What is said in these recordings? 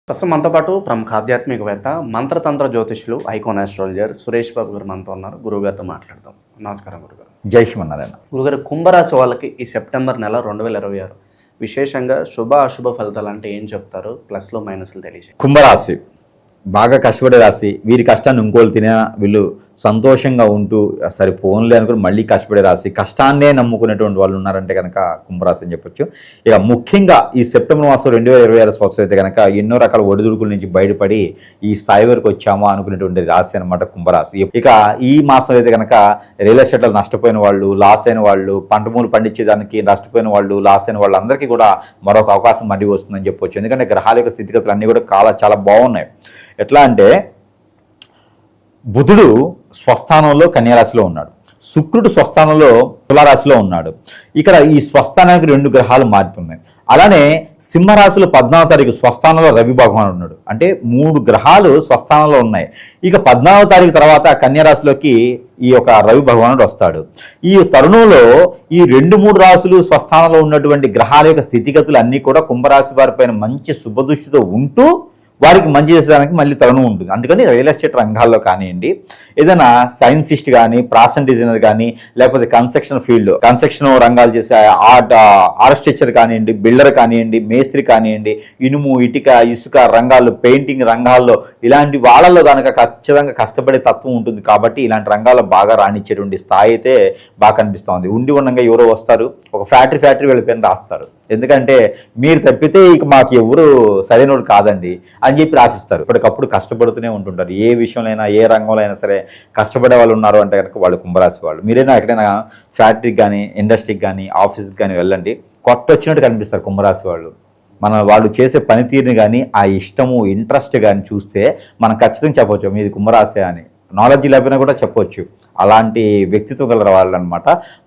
ప్రస్తుతం మనతో పాటు ప్రముఖ ఆధ్యాత్మికవేత్త మంత్రతంత్ర జ్యోతిష్యులు ఐకాన్ ఆస్ట్రాలజర్ సురేష్ బాబు గారు మనతో ఉన్నారు. గురువుగారితో మాట్లాడదాం. నమస్కారం గురుగారు. జై శ్రీమన్నారాయణ. గురుగారు, కుంభరాశి వాళ్ళకి ఈ సెప్టెంబర్ నెల 2026 విశేషంగా శుభ అశుభ ఫలితాలు అంటే ఏం చెప్తారు? ప్లస్లు మైనస్లు తెలియజేయండి. కుంభరాశి బాగా కష్టపడే రాశి. వీరి కష్టాన్ని ఇంకోళ్ళు తినే వీళ్ళు సంతోషంగా ఉంటూ సరే ఫోన్లే అనుకుని మళ్ళీ కష్టపడే రాశి, కష్టాన్నే నమ్ముకునేటువంటి వాళ్ళు ఉన్నారంటే కనుక కుంభరాశి అని చెప్పొచ్చు. ఇక ముఖ్యంగా ఈ సెప్టెంబర్ మాసం 2026 సంవత్సరం అయితే కనుక ఎన్నో రకాల ఒడిదుడుకుల నుంచి బయటపడి ఈ స్థాయి వరకు వచ్చామా అనుకునేటువంటి రాశి అనమాట కుంభరాశి. ఇక ఈ మాసంలో అయితే కనుక రియల్ ఎస్టేట్లో నష్టపోయిన వాళ్ళు, లాస్ అయిన వాళ్ళు, పంటమూలు పండించేదానికి నష్టపోయిన వాళ్ళు, లాస్ అయిన వాళ్ళు అందరికీ కూడా మరొక అవకాశం మళ్ళీ వస్తుందని చెప్పొచ్చు. ఎందుకంటే గ్రహాల యొక్క స్థితిగతులు అన్నీ కూడా చాలా బాగున్నాయి. ఎట్లా అంటే బుధుడు స్వస్థానంలో కన్యారాశిలో ఉన్నాడు, శుక్రుడు స్వస్థానంలో తులారాశిలో ఉన్నాడు. ఇక్కడ ఈ స్వస్థానానికి 2 గ్రహాలు మారుతున్నాయి. అలానే సింహరాశిలో 14వ తారీఖు స్వస్థానంలో రవి భగవానుడు ఉన్నాడు. అంటే 3 గ్రహాలు స్వస్థానంలో ఉన్నాయి. ఇక 14వ తారీఖు తర్వాత కన్యారాశిలోకి ఈ యొక్క రవి భగవానుడు వస్తాడు. ఈ తరుణంలో ఈ 2-3 రాశులు స్వస్థానంలో ఉన్నటువంటి గ్రహాల యొక్క స్థితిగతులు అన్నీ కూడా కుంభరాశి వారిపైన మంచి శుభదృష్టితో ఉంటూ వారికి మంచి చేసేదానికి మళ్ళీ తరుణం ఉంటుంది. అందుకని రియల్ ఎస్టేట్ రంగాల్లో కానివ్వండి, ఏదైనా సైన్సిస్ట్ కానీ, ప్రాసెంట్ డిజైనర్ కానీ, లేకపోతే కన్స్ట్రక్షన్ రంగాలు చేసే ఆర్కిటెక్చర్ కానివ్వండి, బిల్డర్ కానివ్వండి, మేస్త్రి కానివ్వండి, ఇనుము, ఇటుక, ఇసుక రంగాల్లో, పెయింటింగ్ రంగాల్లో ఇలాంటి వాళ్ళల్లో కనుక ఖచ్చితంగా కష్టపడే తత్వం ఉంటుంది. కాబట్టి ఇలాంటి రంగాల్లో బాగా రాణించేటువంటి స్థాయి అయితే బాగా కనిపిస్తుంది. ఉండగా ఎవరో వస్తారు, ఒక ఫ్యాక్టరీ వెళ్ళిపోయిన రాస్తారు. ఎందుకంటే మీరు తప్పితే ఇక మాకు ఎవరు సరైనోడు కాదండి అని చెప్పి రాసిస్తారు. ఇప్పటికప్పుడు కష్టపడుతూనే ఉంటుంటారు. ఏ విషయంలో ఏ రంగంలో అయినా సరే కష్టపడే వాళ్ళు ఉన్నారు అంటే కనుక వాళ్ళు కుంభరాశి వాళ్ళు. మీరైనా ఎక్కడైనా ఫ్యాక్టరీకి కానీ, ఇండస్ట్రీకి కానీ, ఆఫీస్కి కానీ వెళ్ళండి, కొట్టొచ్చినట్టు కనిపిస్తారు కుంభరాశి వాళ్ళు. వాళ్ళు చేసే పనితీరుని కానీ, ఆ ఇష్టము, ఇంట్రెస్ట్ కానీ చూస్తే మనం ఖచ్చితంగా చెప్పవచ్చు మీది కుంభరాశి అని. నాలెడ్జ్ లేకపోయినా కూడా చెప్పవచ్చు. అలాంటి వ్యక్తిత్వం గల వాళ్ళనమాట.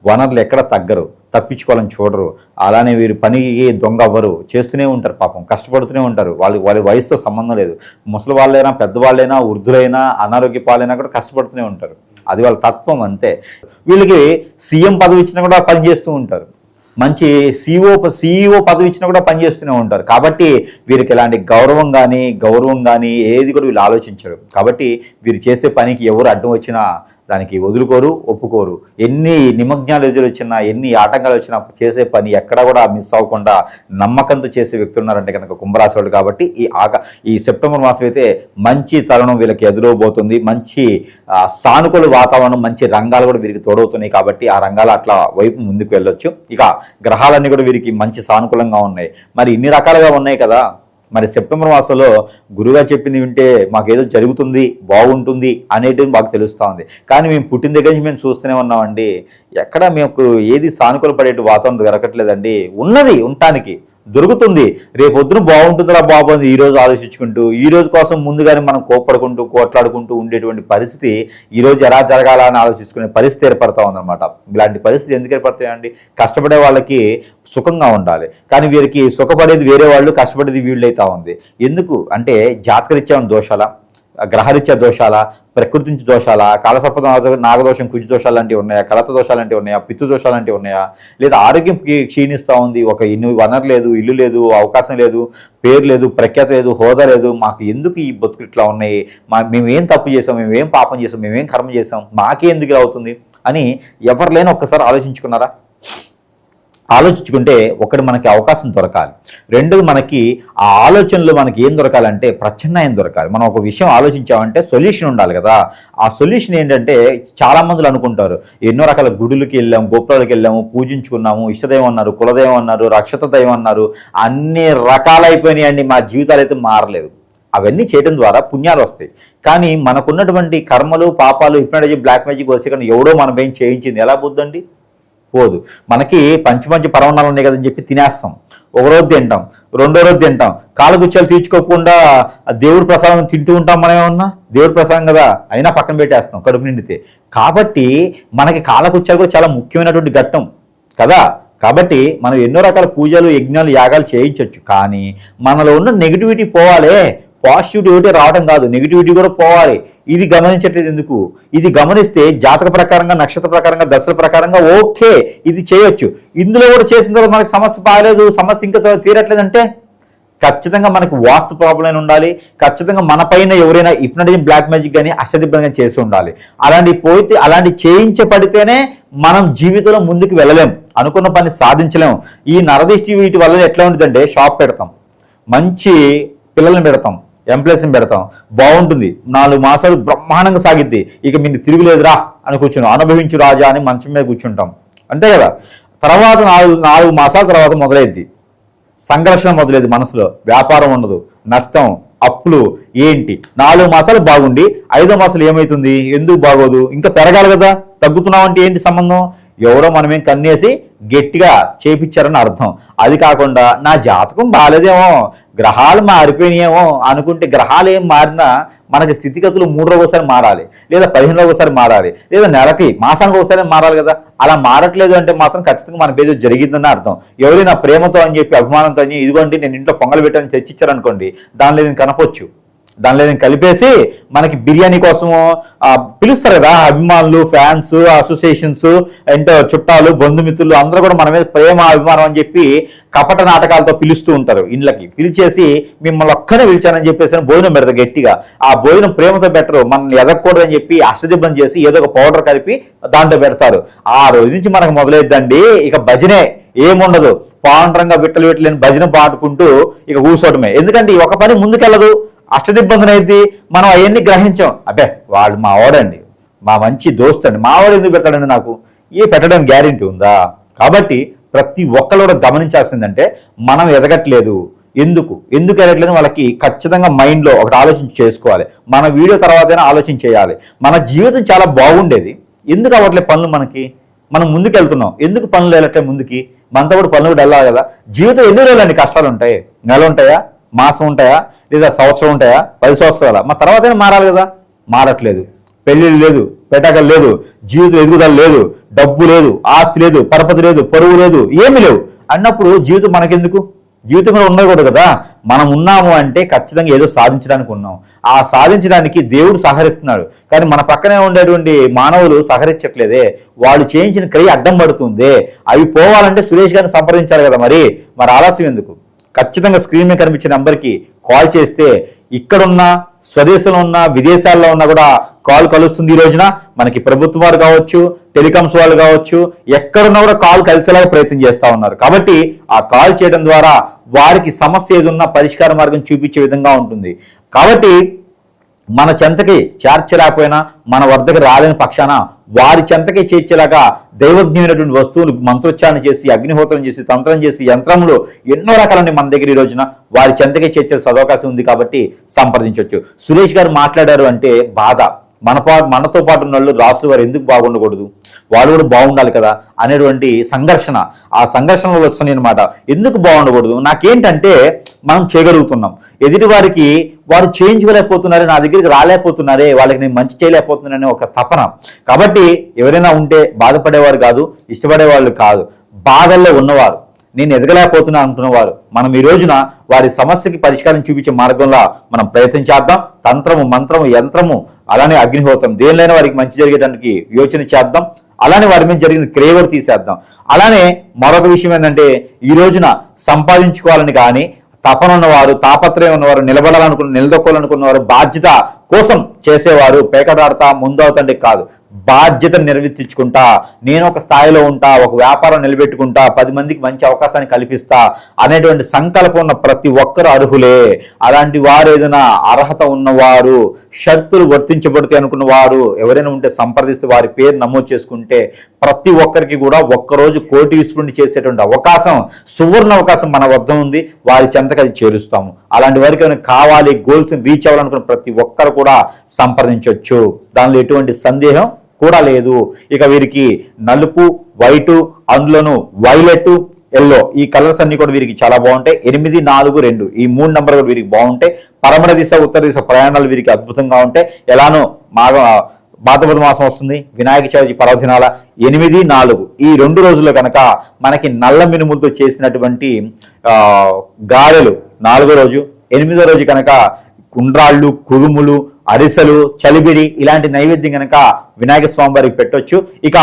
వనరులు ఎక్కడ తగ్గరు, తప్పించుకోవాలని చూడరు. అలానే వీరు పనికి దొంగ అవ్వరు, చేస్తూనే ఉంటారు. పాపం కష్టపడుతూనే ఉంటారు. వాళ్ళ వయసుతో సంబంధం లేదు. ముసలి వాళ్ళైనా, పెద్దవాళ్ళైనా, వృద్ధులైనా, అనారోగ్య పాలైనా కూడా కష్టపడుతూనే ఉంటారు. అది వాళ్ళ తత్వం అంతే. వీళ్ళకి సీఎం పదవి ఇచ్చినా కూడా పని చేస్తూ ఉంటారు. మంచి సిఇఓ పదవి ఇచ్చినా కూడా పనిచేస్తూనే ఉంటారు. కాబట్టి వీరికి ఎలాంటి గౌరవం కానీ ఏది కూడా వీళ్ళు ఆలోచించరు. కాబట్టి వీరు చేసే పనికి ఎవరు అడ్డం వచ్చినా దానికి వదులుకోరు, ఒప్పుకోరు. ఎన్ని నిమగ్నాలు ఎదురు వచ్చినా, ఎన్ని ఆటంకాలు వచ్చినా చేసే పని ఎక్కడా కూడా మిస్ అవ్వకుండా నమ్మకంతో చేసే వ్యక్తులు ఉన్నారంటే కనుక కుంభరాశి వాళ్ళు. కాబట్టి ఈ సెప్టెంబర్ మాసం అయితే మంచి తరుణం వీళ్ళకి ఎదురవబోతుంది. మంచి సానుకూల వాతావరణం, మంచి రంగాలు కూడా వీరికి తోడవుతున్నాయి. కాబట్టి ఆ రంగాలు అట్లా వైపు ముందుకు వెళ్ళొచ్చు. ఇక గ్రహాలన్నీ కూడా వీరికి మంచి సానుకూలంగా ఉన్నాయి. మరి ఇన్ని రకాలుగా ఉన్నాయి కదా. మరి సెప్టెంబర్ మాసంలో గురువుగా చెప్పింది వింటే మాకేదో జరుగుతుంది, బాగుంటుంది అనేటివి మాకు తెలుస్తూ ఉంది. కానీ మేము పుట్టిన దగ్గర నుంచి మేము చూస్తూనే ఉన్నామండి. ఎక్కడ మేము ఏది సానుకూల పడేటి వాతావరణం దొరకట్లేదండి. ఉన్నది ఉండటానికి దొరుకుతుంది. రేపొద్దున బాగుంటుందా బాగుంది ఈరోజు ఆలోచించుకుంటూ, ఈ రోజు కోసం ముందుగానే మనం కోపడుకుంటూ, కోట్లాడుకుంటూ ఉండేటువంటి పరిస్థితి ఈరోజు ఎలా జరగాల అని ఆలోచించుకునే పరిస్థితి ఏర్పడతా ఉందన్నమాట. ఇలాంటి పరిస్థితి ఎందుకు ఏర్పడతాయండి? కష్టపడే వాళ్ళకి సుఖంగా ఉండాలి, కానీ వీరికి సుఖపడేది వేరే వాళ్ళు, కష్టపడేది వీళ్ళైతా ఉంది. ఎందుకు అంటే జాతకరీత్యా దోషాల, గ్రహరీత్యా దోషాల, ప్రకృతి నుంచి దోషాల, కాలసర్ప నాగదోషం, కుజ దోషాలు లాంటివి ఉన్నాయా, కలత దోషాలు లాంటివి ఉన్నాయా, పితృ దోషాలు లాంటివి ఉన్నాయా, లేదా ఆరోగ్యం క్షీణిస్తూ ఉంది, ఒక వనరు లేదు, ఇల్లు లేదు, అవకాశం లేదు, పేరు లేదు, ప్రఖ్యాత లేదు, హోదా లేదు, మాకు ఎందుకు ఈ బతుకులు ఇట్లా ఉన్నాయి, మేమేం తప్పు చేసాం, మేమేం పాపం చేసాం, మేమేం కర్మ చేసాం, మాకే ఎందుకు ఇలా అవుతుంది అని ఎవరు లేని ఒక్కసారి ఆలోచించుకున్నారా? ఆలోచించుకుంటే ఒకటి మనకి అవకాశం దొరకాలి, రెండోది మనకి ఆ ఆలోచనలో మనకి ఏం దొరకాలంటే ప్రత్యామ్నాయం దొరకాలి. మనం ఒక విషయం ఆలోచించామంటే సొల్యూషన్ ఉండాలి కదా. ఆ సొల్యూషన్ ఏంటంటే చాలా మందులు అనుకుంటారు ఎన్నో రకాల గుడులకి వెళ్ళాము, గోపురాలకు వెళ్ళాము, పూజించుకున్నాము, ఇష్టదైవం అన్నారు, కులదైవం అన్నారు, రక్షత దైవం అన్నారు, అన్ని రకాలైపోయినాయండి. మా జీవితాలు అయితే మారలేదు. అవన్నీ చేయడం ద్వారా పుణ్యాలు వస్తాయి. కానీ మనకున్నటువంటి కర్మలు, పాపాలు, ఇప్పుడే బ్లాక్ మ్యాజిక్ వస్తే కానీ ఎవడో మనం ఏం చేయించింది ఎలా పోద్దండి? పోదు. మనకి మంచి పర్వణాలు ఉన్నాయి కదని చెప్పి తినేస్తాం. ఒక రోజు తింటాం, రెండో రోజు తింటాం, కాలగుచ్చాలు తీర్చుకోకుండా దేవుడి ప్రసాదం తింటూ ఉంటాం. మనం ఏమన్నా దేవుడి ప్రసాదం కదా అయినా పక్కన పెట్టేస్తాం కడుపు నిండితే. కాబట్టి మనకి కాలగుచ్చాలు కూడా చాలా ముఖ్యమైనటువంటి ఘట్టం కదా. కాబట్టి మనం ఎన్నో రకాల పూజలు, యజ్ఞాలు, యాగాలు చేయించవచ్చు. కానీ మనలో ఉన్న నెగిటివిటీ పోవాలే, పాజిటివిటీ రావడం కాదు, నెగిటివిటీ కూడా పోవాలి. ఇది గమనించట్లేదు ఎందుకు? ఇది గమనిస్తే జాతక ప్రకారంగా, నక్షత్ర ప్రకారంగా, దశల ప్రకారంగా ఓకే ఇది చేయొచ్చు. ఇందులో కూడా చేసిన తర్వాత మనకి సమస్య బాగాలేదు, సమస్య ఇంకా తీరట్లేదంటే ఖచ్చితంగా మనకు వాస్తు ప్రాబ్లం ఉండాలి, ఖచ్చితంగా మన పైన ఎవరైనా హిప్నటిజం, బ్లాక్ మ్యాజిక్ కానీ అష్టదిబ్బం కానీ చేసి ఉండాలి. అలాంటి చేయించబడితేనే మనం జీవితంలో ముందుకు వెళ్ళలేం, అనుకున్న పని సాధించలేం. ఈ నరదిష్టి వీటి వల్ల ఎట్లా ఉంటుందంటే షాప్ పెడతాం, మంచి పిల్లల్ని పెడతాం, ఎంప్లాయీస్ని పెడతాం, బాగుంటుంది, 4 మాసాలు బ్రహ్మాండంగా సాగిద్ది, ఇక మీరు తిరుగులేదురా అని కూర్చున్నాం, అనుభవించు రాజా అని మంచం మీద కూర్చుంటాం, అంతే కదా. తర్వాత 4 మాసాల తర్వాత మొదలైద్ది సంఘర్షణ, మొదలైంది మనసులో, వ్యాపారం ఉండదు, నష్టం, అప్పులు, ఏంటి 4 మాసాలు బాగుండి 5వ మాసాలు ఏమవుతుంది, ఎందుకు బాగోదు, ఇంకా పెరగాలి కదా, తగ్గుతున్నాం అంటే ఏంటి సంబంధం, ఎవరో మనమేం కన్నేసి గట్టిగా చేపించారని అర్థం. అది కాకుండా నా జాతకం బాగాలేదేమో, గ్రహాలు మారిపోయినాయేమో అనుకుంటే, గ్రహాలు ఏం మారినా మనకి స్థితిగతులు 3 రోజులు ఒకసారి మారాలి, లేదా 15 రోజులు ఒకసారి మారాలి, లేదా నెలకి మాసానికి ఒకసారి మారాలి కదా. అలా మారట్లేదు అంటే మాత్రం ఖచ్చితంగా మన పేరు జరిగిందని అర్థం. ఎవరైనా ప్రేమతో అని చెప్పి, అభిమానంతో అని, ఇదిగోండి నేను ఇంట్లో పొంగల్ పెట్టని తెచ్చిచ్చారనుకోండి, దానిలో నేను కనపొచ్చు, దానిలో నేను కలిపేసి మనకి బిర్యానీ కోసము పిలుస్తారు కదా అభిమానులు, ఫ్యాన్స్, అసోసియేషన్స్, అంటే చుట్టాలు, బంధుమిత్రులు అందరూ కూడా మన మీద ప్రేమ, అభిమానం అని చెప్పి కపట నాటకాలతో పిలుస్తూ ఉంటారు. ఇండ్లకి పిలిచేసి మిమ్మల్ని ఒక్కనే పిలిచానని చెప్పేసి భోజనం పెడతారు గట్టిగా. ఆ భోజనం ప్రేమతో పెట్టరు, మనల్ని ఎదగకూడదని చెప్పి అష్టదిబ్బం చేసి ఏదో ఒక పౌడర్ కలిపి దాంట్లో పెడతారు. ఆ రోజు నుంచి మనకు మొదలైద్దండి ఇక భజనే, ఏముండదు, పాండ్రంగా విట్టలేని భజన పాడుకుంటూ ఇక కూర్చోవటమే. ఎందుకంటే ఒక పని ముందుకెళ్ళదు, అష్టదిబ్బందులు అయితే మనం అవన్నీ గ్రహించాం. అబ్బే వాళ్ళు మా వాడండి, మా మంచి దోస్తు అండి, మా వాడు ఎందుకు పెడతాడండి నాకు, పెట్టడానికి గ్యారెంటీ ఉందా? కాబట్టి ప్రతి ఒక్కరు కూడా గమనించాల్సిందంటే మనం ఎదగట్లేదు, ఎందుకు ఎదగట్లేదు వాళ్ళకి ఖచ్చితంగా మైండ్లో ఒకటి ఆలోచించి చేసుకోవాలి. మన వీడియో తర్వాతైనా ఆలోచన చేయాలి. మన జీవితం చాలా బాగుండేది, ఎందుకు అవ్వట్లే పనులు, మనం ముందుకు వెళ్తున్నాం, ఎందుకు పనులు వెళ్ళట్లే ముందుకి, మనతో కూడా పనులు కూడా వెళ్ళాలి కదా. జీవితం ఎన్ని రోజులండి కష్టాలు ఉంటాయి, నెల ఉంటాయా, మాసం ఉంటాయా, లేదా సంవత్సరం ఉంటాయా, 10 సంవత్సరాల, మా తర్వాతైనా మారాలి కదా. మారట్లేదు, పెళ్ళిళ్ళు లేదు, పెటాకలు లేదు, జీవితం ఎదుగుదల లేదు, డబ్బు లేదు, ఆస్తి లేదు, పరపతి లేదు, పరువు లేదు, ఏమీ లేవు అన్నప్పుడు జీవితం మనకెందుకు? జీవితం కూడా ఉండకూడదు కదా. మనం ఉన్నాము అంటే ఖచ్చితంగా ఏదో సాధించడానికి ఉన్నాం. ఆ సాధించడానికి దేవుడు సహకరిస్తున్నాడు, కానీ మన పక్కనే ఉండేటువంటి మానవులు సహకరించట్లేదే, వాళ్ళు చేయించిన క్రియ అడ్డం పడుతుంది. అవి పోవాలంటే సురేష్ గారిని సంప్రదించాలి కదా. మరి ఆలస్యం ఎందుకు? ఖచ్చితంగా స్క్రీన్ మీద కనిపించే నెంబర్కి కాల్ చేస్తే ఇక్కడున్న, స్వదేశంలో ఉన్న, విదేశాల్లో ఉన్నా కూడా కాల్ కలుస్తుంది. ఈ రోజున మనకి ప్రభుత్వం వారు కావచ్చు, టెలికామ్స్ వాళ్ళు కావచ్చు, ఎక్కడున్నా కూడా కాల్ కలిసేలాగా ప్రయత్నం చేస్తూ ఉన్నారు. కాబట్టి ఆ కాల్ చేయడం ద్వారా వారికి సమస్య ఏదున్నా పరిష్కార మార్గం చూపించే విధంగా ఉంటుంది. కాబట్టి మన చెంతకి చేర్చలేకపోయినా, మన వద్దకు రాలేని పక్షాన వారి చెంతకి చేర్చేలాగా దైవజ్ఞమైనటువంటి వస్తువులు మంత్రోచ్చారణ చేసి, అగ్నిహోత్రం చేసి, తంత్రం చేసి, యంత్రములు ఎన్నో రకాలని మన దగ్గర ఈ రోజున వారి చెంతకి చేర్చే సదవకాశం ఉంది. కాబట్టి సంప్రదించవచ్చు. సురేష్ గారు మాట్లాడారు అంటే బాధ, మనతో పాటు ఉన్న వాళ్ళు రాసులు వారు ఎందుకు బాగుండకూడదు, వాళ్ళు కూడా బాగుండాలి కదా అనేటువంటి సంఘర్షణ, ఆ సంఘర్షణలో వస్తున్నాయి అనమాట. ఎందుకు బాగుండకూడదు, నాకేంటంటే మనం చేయగలుగుతున్నాం, ఎదుటి వారికి వారు చేయించుకోలేకపోతున్నారే, నా దగ్గరికి రాలేకపోతున్నారే, వాళ్ళకి నేను మంచి చేయలేకపోతున్నాననే ఒక తపన. కాబట్టి ఎవరైనా ఉంటే బాధపడేవారు కాదు, ఇష్టపడేవాళ్ళు కాదు, బాధల్లో ఉన్నవారు, నేను ఎదగలేకపోతున్నా అనుకున్నవారు, మనం ఈ రోజున వారి సమస్యకి పరిష్కారం చూపించే మార్గంలో మనం ప్రయత్నం చేద్దాం. తంత్రము, మంత్రము, యంత్రము, అలానే అగ్నిహోత్రం, దేనిలైనా వారికి మంచి జరిగేటానికి యోచన చేద్దాం. అలానే వారి మీద జరిగిన క్రియ కూడా తీసేద్దాం. అలానే మరొక విషయం ఏంటంటే, ఈ రోజున సంపాదించుకోవాలని కానీ తపన ఉన్నవారు, తాపత్రయం ఉన్నవారు, నిలదొక్కాలనుకున్నవారు, బాధ్యత కోసం చేసేవారు, పేకడాడతా ముందవుతండి కాదు, బాధ్యతను నిర్వర్తించుకుంటా, నేను ఒక స్థాయిలో ఉంటా, ఒక వ్యాపారం నిలబెట్టుకుంటా, 10 మందికి మంచి అవకాశాన్ని కల్పిస్తా అనేటువంటి సంకల్పం ఉన్న ప్రతి ఒక్కరు అర్హులే. అలాంటి వారు, ఏదైనా అర్హత ఉన్నవారు, షరతులు వర్తించబడతాయి అనుకున్న వారు ఎవరైనా ఉంటే సంప్రదిస్తే, వారి పేరు నమోదు చేసుకుంటే ప్రతి ఒక్కరికి కూడా ఒక్కరోజు కోటి విస్మృతి చేసేటువంటి అవకాశం, సువర్ణ అవకాశం మన వద్ద ఉంది. వారి చెంతకు అది చేరుస్తాము. అలాంటి వారికి ఏమైనా కావాలి, గోల్స్ రీచ్ అవ్వాలనుకున్న ప్రతి ఒక్కరు కూడా సంప్రదించవచ్చు. దానిలో ఎటువంటి సందేహం కూడా లేదు. ఇక వీరికి నలుపు, వైటు, అందులోను వైలెట్, ఎల్లో, ఈ కలర్స్ అన్ని కూడా వీరికి చాలా బాగుంటాయి. 8, 4, 2 ఈ 3 నంబర్ కూడా వీరికి బాగుంటాయి. పరమర దిశ, ఉత్తర దిశ ప్రయాణాలు వీరికి అద్భుతంగా ఉంటాయి. ఎలానో భాద్రపద మాసం వస్తుంది, వినాయక చవితి పర్వదినాల 8, 4 ఈ 2 రోజుల్లో కనుక మనకి నల్ల మినుములతో చేసినటువంటి గారెలు 4వ రోజు, 8వ రోజు కనుక కుండ్రాళ్ళు, కురుములు, అరిసెలు, చలిబిడి ఇలాంటి నైవేద్యం కనుక వినాయక స్వామి వారికి పెట్టొచ్చు. ఇక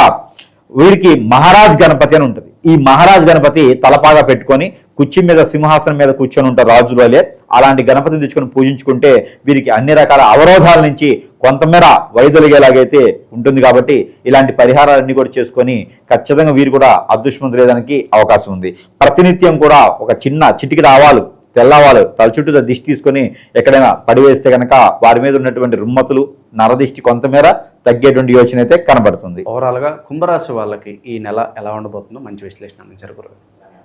వీరికి మహారాజ్ గణపతి అని ఉంటుంది. ఈ మహారాజ్ గణపతి తలపాగా పెట్టుకొని కుర్చీ మీద సింహాసనం మీద కూర్చొని ఉంటారు రాజులు వలె. అలాంటి గణపతిని తెచ్చుకొని పూజించుకుంటే వీరికి అన్ని రకాల అవరోధాల నుంచి కొంతమేర వైదొలిగేలాగైతే ఉంటుంది. కాబట్టి ఇలాంటి పరిహారాలన్నీ కూడా చేసుకొని ఖచ్చితంగా వీరు కూడా అదృష్టవంతులేదానికి అవకాశం ఉంది. ప్రతినిత్యం కూడా ఒక చిన్న చిటికెడు ఆవాలు, తెల్లవాళ్ళు తల చుట్టూ దిష్టి తీసుకొని ఎక్కడైనా పడివేస్తే కనుక వారి మీద ఉన్నటువంటి రుమ్మతులు, నరదిష్టి కొంతమేర తగ్గేటువంటి యోచన అయితే కనబడుతుంది. ఓవరాల్గా కుంభరాశి వాళ్ళకి ఈ నెల ఎలా ఉండబోతుందో మంచి విశ్లేషణ అందించారు గురుగారు.